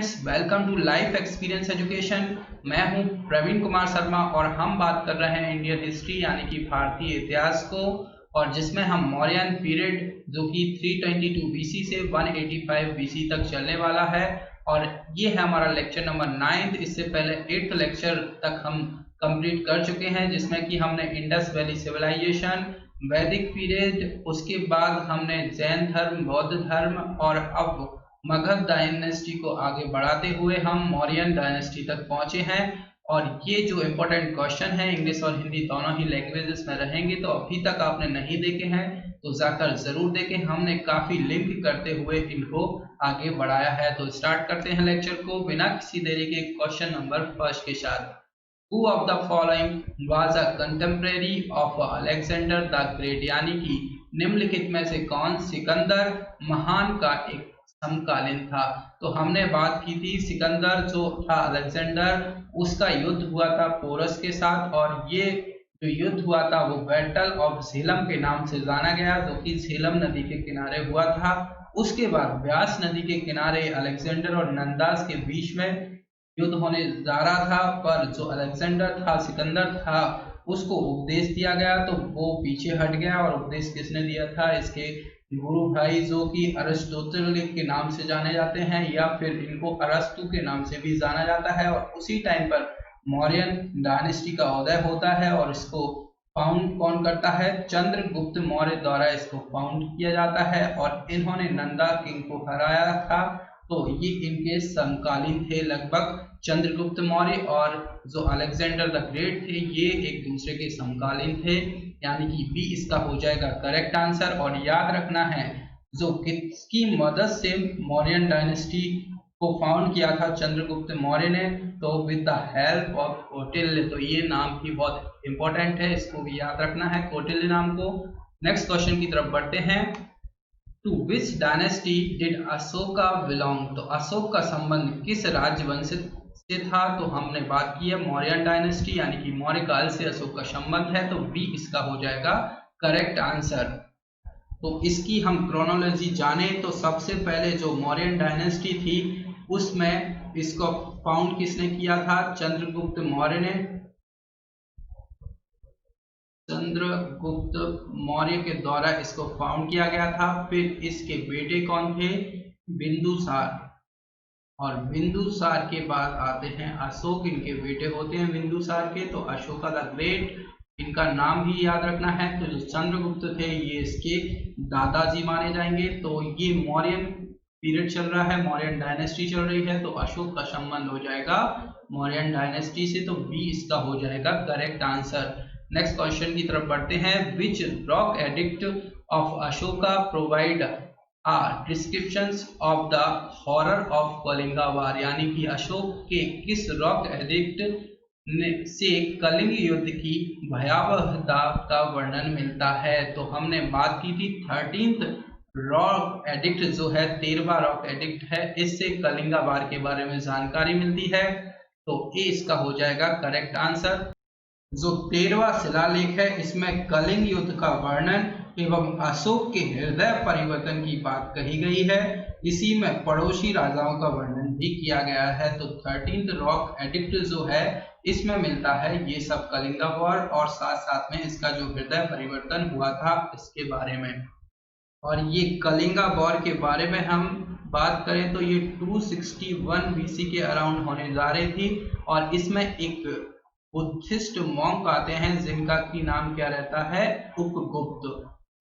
Friends, welcome to life experience education. मैं हूं प्रवीण कुमार शर्मा और हम बात कर रहे हैं इंडियन हिस्ट्री यानी कि भारतीय इतिहास को, और जिसमें हम मौर्यन पीरियड जो कि 322 बीसी से 185 बीसी तक चलने वाला है, और ये है हमारा लेक्चर नंबर 9। इससे पहले 8th लेक्चर तक हम कंप्लीट कर चुके हैं, जिसमें कि हमने इंडस वैली सिविलाइजेशन, वैदिक पीरियड, उसके बाद हमने जैन धर्म, बौद्ध धर्म, और अब मगध डायनेस्टी को आगे बढ़ाते हुए हम मौर्यन डायनेस्टी तक पहुंचे हैं। और ये जो इम्पोर्टेंट क्वेश्चन है इंग्लिश और हिंदी दोनों ही लैंग्वेजेस में रहेंगे, तो अभी तक आपने नहीं देखे हैं तो जाकर जरूर देखें। हमने काफी लिंक करते हुए इनको आगे बढ़ाया है। तो स्टार्ट करते हैं लेक्चर को बिना किसी देरी के क्वेश्चन नंबर फर्स्ट के साथ। Who of the following was a contemporary of Alexander the Great? यानी कि निम्नलिखित में से कौन सिकंदर महान का एक समकालीन था। तो हमने बात की थी सिकंदर जो था अलेक्जेंडर, उसका युद्ध हुआ था पोरस के साथ, और ये जो युद्ध हुआ था वो बैटल ऑफ झेलम के नाम से जाना गया, जो कि झेलम नदी के किनारे हुआ था। उसके बाद व्यास नदी के किनारे अलेक्जेंडर और नंदास के बीच में युद्ध होने जा रहा था, पर जो अलेक्जेंडर था, सिकंदर था, उसको उपदेश दिया गया तो वो पीछे हट गया। और उपदेश किसने दिया था? इसके गुरु भाई जो कि अरिस्टोटल के नाम से जाने जाते हैं, या फिर इनको अरस्तु के नाम से भी जाना जाता है। और उसी टाइम पर मौर्यन डायनेस्टी का उदय होता है, और इसको फाउंड कौन करता है? चंद्रगुप्त मौर्य द्वारा इसको फाउंड किया जाता है, और इन्होंने नंदा किंग को हराया था। तो ये इनके समकालीन थे लगभग। चंद्रगुप्त मौर्य और जो अलेक्जेंडर द ग्रेट थे, ये एक दूसरे के समकालीन थे, यानी कि बी इसका हो जाएगा करेक्ट आंसर। और याद रखना है जो किसकी मदद से मौर्यन डायनेस्टी को फाउंड किया था चंद्रगुप्त मौर्य ने, तो with the help of Kautilya. तो ये नाम भी बहुत इंपॉर्टेंट है, इसको भी याद रखना है कौटिल्य नाम को। नेक्स्ट क्वेश्चन की तरफ बढ़ते हैं। To which dynasty did Ashoka belong? तो अशोक का संबंध किस राजवंश से था? तो हमने बात की है मौर्यन डायनेस्टी, यानी कि मौर्य काल से अशोक का संबंध है, तो बी इसका हो जाएगा करेक्ट आंसर। तो इसकी हम क्रोनोलॉजी जाने तो सबसे पहले जो मौर्यन डायनेस्टी थी उसमें इसको फाउंड किसने किया था? चंद्रगुप्त मौर्य ने। चंद्रगुप्त मौर्य के द्वारा इसको फाउंड किया गया था। फिर इसके बेटे कौन थे? बिंदुसार। और बिंदुसार के बाद आते हैं अशोक, इनके बेटे होते हैं बिंदुसार के। तो अशोका द ग्रेट, इनका नाम भी याद रखना है। तो जो चंद्रगुप्त थे ये इसके दादाजी माने जाएंगे। तो ये मौर्यन पीरियड चल रहा है, मौर्यन डायनेस्टी चल रही है, तो अशोक का संबंध हो जाएगा मौर्यन डायनेस्टी से, तो बी इसका हो जाएगा करेक्ट आंसर। नेक्स्ट क्वेश्चन की तरफ बढ़ते हैं। Which rock edict of Ashoka provide descriptions of the horror of Kalinga war? यानी कि अशोक के किस रॉक एडिक्ट से कलिंग युद्ध की भयावहता का वर्णन मिलता है? तो हमने बात की थी 13th रॉक एडिक्ट जो है, 13वां रॉक एडिक्ट है, इससे कलिंगा वार के बारे में जानकारी मिलती है। तो ए इसका हो जाएगा करेक्ट आंसर। जो 13वां शिलालेख है इसमें कलिंग युद्ध का वर्णन एवं अशोक के हृदय परिवर्तन की बात कही गई है। इसी में पड़ोसी राजाओं का वर्णन भी किया गया है। तो 13th रॉक एडिक्ट जो है इसमें मिलता है ये सब कलिंगा वॉर, और साथ साथ में इसका जो हृदय परिवर्तन हुआ था इसके बारे में। और ये कलिंगा वॉर के बारे में हम बात करें तो ये 261 बीसी के अराउंड होने जा रही थी, और इसमें एक बुद्धिस्ट मॉन्क आते हैं जिनका की नाम क्या रहता है? उपगुप्त।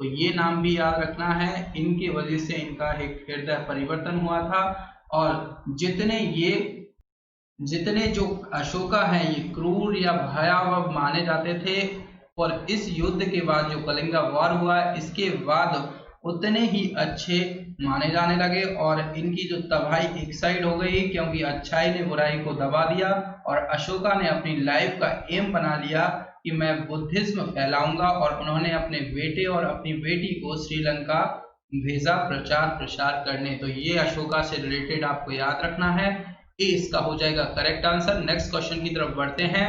तो ये नाम भी याद रखना है, इनके वजह से इनका एक हृदय परिवर्तन हुआ था। और जितने जो अशोका हैं ये क्रूर या भयावह माने जाते थे, और इस युद्ध के बाद जो कलिंगा वॉर हुआ इसके बाद उतने ही अच्छे माने जाने लगे, और इनकी जो तबाही एक साइड हो गई क्योंकि अच्छाई ने बुराई को दबा दिया, और अशोका ने अपनी लाइफ का एम बना लिया कि मैं बुद्धिज्म फैलाऊंगा, और उन्होंने अपने बेटे और अपनी बेटी को श्रीलंका भेजा प्रचार प्रसार करने। तो ये अशोका से रिलेटेड आपको याद रखना है, ए इसका हो जाएगा करेक्ट आंसर। नेक्स्ट क्वेश्चन की तरफ बढ़ते हैं।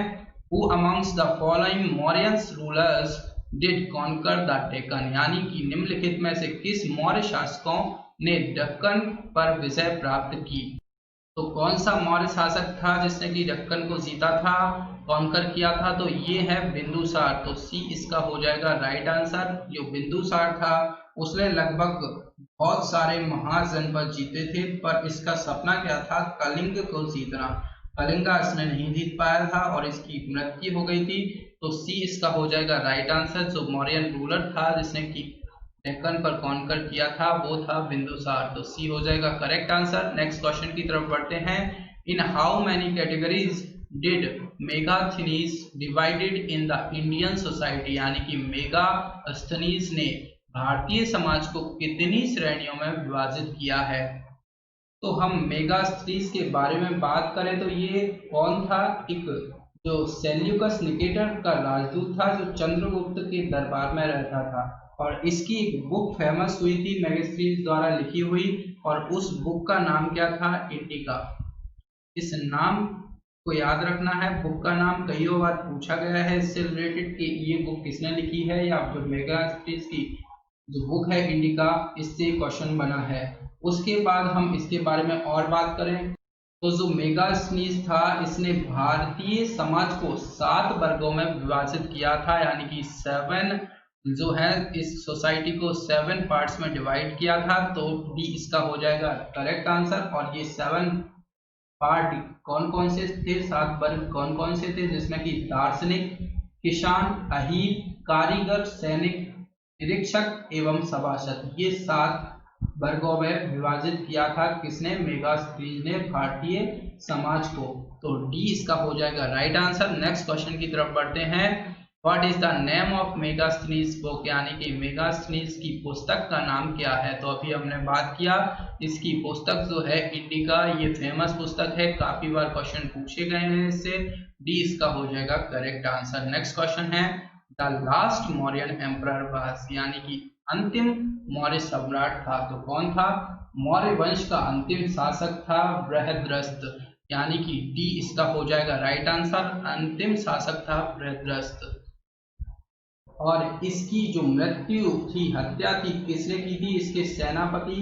Who amongst the following Mauryans rulers did conquer the Deccan? यानी कि निम्नलिखित में से किस मौर्य शासकों ने दक्कन पर विजय प्राप्त की? तो कौन सा मौर्य शासक था जिसने कि दक्कन को जीता था, कॉन्कर किया था? तो ये है बिंदुसार। तो सी इसका हो जाएगा राइट आंसर। जो बिंदुसार था उसने लगभग बहुत सारे महाजनपद जीते थे, पर इसका सपना क्या था? कलिंग को जीतना। कलिंगा इसने नहीं जीत पाया था और इसकी मृत्यु हो गई थी। तो सी इसका हो जाएगा राइट आंसर। जो मौर्यन रूलर था जिसने कि डेक्कन पर कॉन्कर किया था वो था बिंदुसार। तो सी हो जाएगा करेक्ट आंसर। नेक्स्ट क्वेश्चन की तरफ बढ़ते हैं। In how many categories did Megasthenes divided in the Indian society, यानी कि मेगास्थनीज ने भारतीय समाज को कितनी श्रेणियों में विभाजित किया है? तो हम मेगास्थनीज के बारे में बात करें तो ये कौन था? एक जो सेल्यूकस निकेटर का राजदूत था जो चंद्रगुप्त के दरबार में रहता था, और इसकी एक बुक फेमस हुई थी मेगास्थनीज द्वारा लिखी हुई, और उस बुक का नाम क्या था? इंडिका। इस नाम को याद रखना है। बुक का नाम कई बार पूछा गया है इससे रिलेटेड कि ये बुक किसने लिखी है, या जो मेगास्थनीज की जो बुक है इंडिका, इससे क्वेश्चन बना है। उसके बाद हम इसके बारे में और बात करें तो जो मेगास्थनीज था इसने भारतीय समाज को 7 वर्गों में विभाजित किया था, यानी कि 7 जो है इस सोसाइटी को 7 पार्ट्स में डिवाइड किया था। तो डी इसका हो जाएगा करेक्ट आंसर। और ये 7 पार्ट कौन कौन से थे? 7 वर्ग कौन कौन से थे? जिसमें कि दार्शनिक, किसान, अहीर, कारीगर, सैनिक, निरीक्षक एवं सभासद, ये 7 वर्गों में विभाजित किया था किसने? मेगास्थनीज ने भारतीय समाज को। तो डी इसका हो जाएगा राइट आंसर। नेक्स्ट क्वेश्चन की तरफ बढ़ते हैं। What is the name of Megasthenes book, यानी कि मेगास्थनीज की पुस्तक का नाम क्या है? तो अभी हमने बात किया इसकी पुस्तक जो है इंडिका, ये फेमस पुस्तक है, काफी बार क्वेश्चन पूछे गए हैं इससे। डी इसका हो जाएगा करेक्ट आंसर। नेक्स्ट क्वेश्चन है the last Mauryan emperor was, यानी कि अंतिम मौर्य सम्राट था तो कौन था? मौर्य वंश का अंतिम शासक था बृहद्रथ, यानी कि डी इसका हो जाएगा राइट आंसर। अंतिम शासक था बृहद्रथ। और इसकी जो मृत्यु थी, हत्या थी, किसने की थी? इसके सेनापति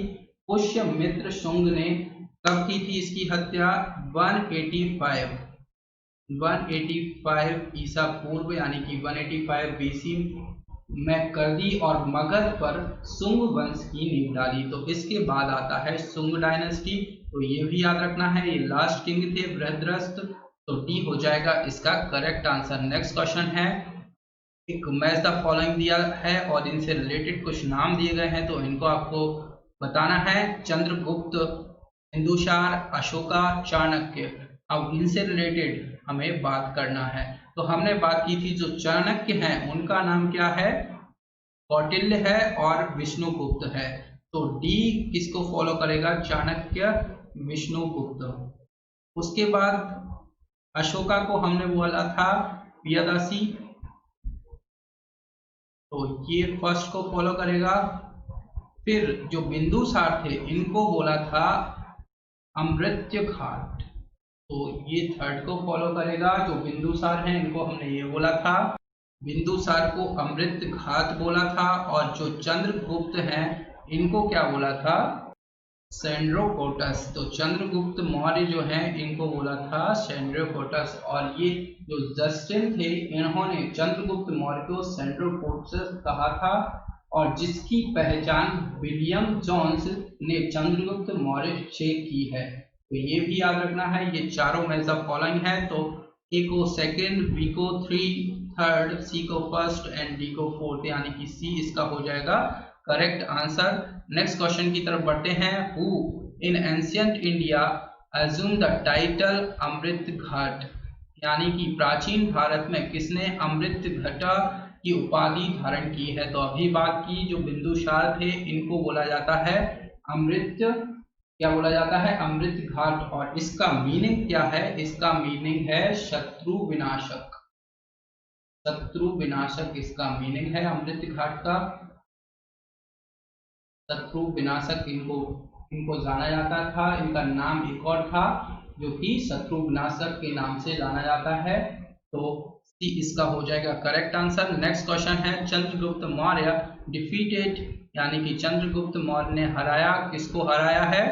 पुष्यमित्र शुंग ने कब की थी इसकी हत्या? 185 ईसा पूर्व, यानी कि 185 बीसी में कर दी, और मगध पर सुंग वंश की नींव डाली। तो इसके बाद आता है सुंग डायनेस्टी। तो ये भी याद रखना है, ये लास्ट किंग थे बृहद्रथ। तो डी हो जाएगा इसका करेक्ट आंसर। नेक्स्ट क्वेश्चन है, एक मैच द फॉलोइंग दिया है और इनसे रिलेटेड कुछ नाम दिए गए हैं, तो इनको आपको बताना है। चंद्रगुप्त, बिंदुसार, अशोका, चाणक्य। अब इनसे रिलेटेड हमें बात करना है। तो हमने बात की थी जो चाणक्य हैं उनका नाम क्या है? कौटिल्य है और विष्णुगुप्त है। तो डी किसको फॉलो करेगा? चाणक्य, विष्णुगुप्त। उसके बाद अशोका को हमने बोला था प्रियदर्शी, तो ये फर्स्ट को फॉलो करेगा। फिर जो बिंदुसार थे इनको बोला था अमृत्य घाट, तो ये थर्ड को फॉलो करेगा। जो बिंदुसार हैं इनको हमने ये बोला था, बिंदुसार को अमृत घात बोला था। और जो चंद्रगुप्त हैं इनको क्या बोला था? सेंड्रोकोटस। तो चंद्रगुप्त मौर्य जो हैं इनको बोला था सेंड्रोकोटस। और ये जो जस्टिन थे इन्होंने चंद्रगुप्त मौर्य को सेंड्रोकोटस कहा था, और जिसकी पहचान विलियम जोन्स ने चंद्रगुप्त मौर्य से की है। तो ये भी याद रखना है, ये चारों में सब फॉलोइंग है। तो ए को सेकेंड, बी को थर्ड, सी को फर्स्ट एंड डी को फोर्थ, यानी कि सी इसका हो जाएगा करेक्ट आंसर। नेक्स्ट क्वेश्चन की तरफ बढ़ते हैं। Who in ancient India assume the title Amrit Ghat, यानी कि प्राचीन भारत में किसने अमृत घटा की उपाधि धारण की है? तो अभी बात की जो बिंदुसार थे इनको बोला जाता है अमृत, क्या बोला जाता है? अमृत घाट। और इसका मीनिंग क्या है? इसका मीनिंग है शत्रु विनाशक। शत्रु विनाशक इसका मीनिंग है अमृत घाट का। शत्रु विनाशक इनको जाना जाता था। इनका नाम एक और था जो कि शत्रु विनाशक के नाम से जाना जाता है। तो सी इसका हो जाएगा करेक्ट आंसर। नेक्स्ट क्वेश्चन है, चंद्रगुप्त मौर्य डिफीटेड, यानी कि चंद्रगुप्त मौर्य ने हराया, किसको हराया है?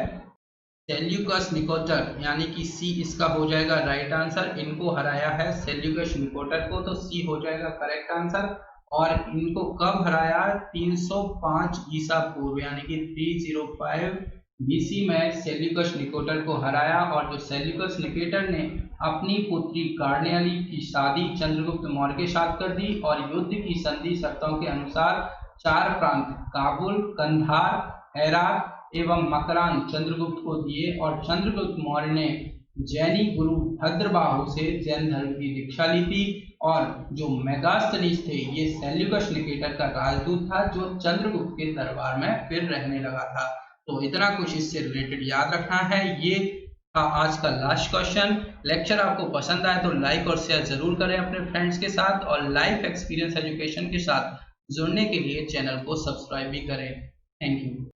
सेल्यूकस निकोटर यानी कि सी इसका हो जाएगा राइट आंसर। इनको हराया है सेल्यूकस निकोटर को, तो सी हो जाएगा करेक्ट आंसर। और इनको कब हराया? 305 ईसा पूर्व यानी कि 305 बीसी में सेल्यूकस निकोटर को हराया। और जो सेल्यूकस निकेटर ने अपनी पुत्री कार्नेली की शादी चंद्रगुप्त मौर्य के साथ कर दी और युद्ध की संधि शर्तों के अनुसार 4 प्रांत काबुल, कंधार, हेरात एवं मकरान चंद्रगुप्त को दिए। और चंद्रगुप्त मौर्य ने जैनी गुरु भद्रबाहु से जैन धर्म की दीक्षा ली थी। और जो मेगास्थनीज थे ये सेल्यूकस निकेटर का राजदूत था जो चंद्रगुप्त के दरबार में फिर रहने लगा था। तो इतना कुछ इससे रिलेटेड याद रखना है। ये था आज का लास्ट क्वेश्चन। लेक्चर आपको पसंद आए तो लाइक और शेयर जरूर करें अपने फ्रेंड्स के साथ, और लाइफ एक्सपीरियंस एजुकेशन के साथ जुड़ने के लिए चैनल को सब्सक्राइब भी करें। Thank you.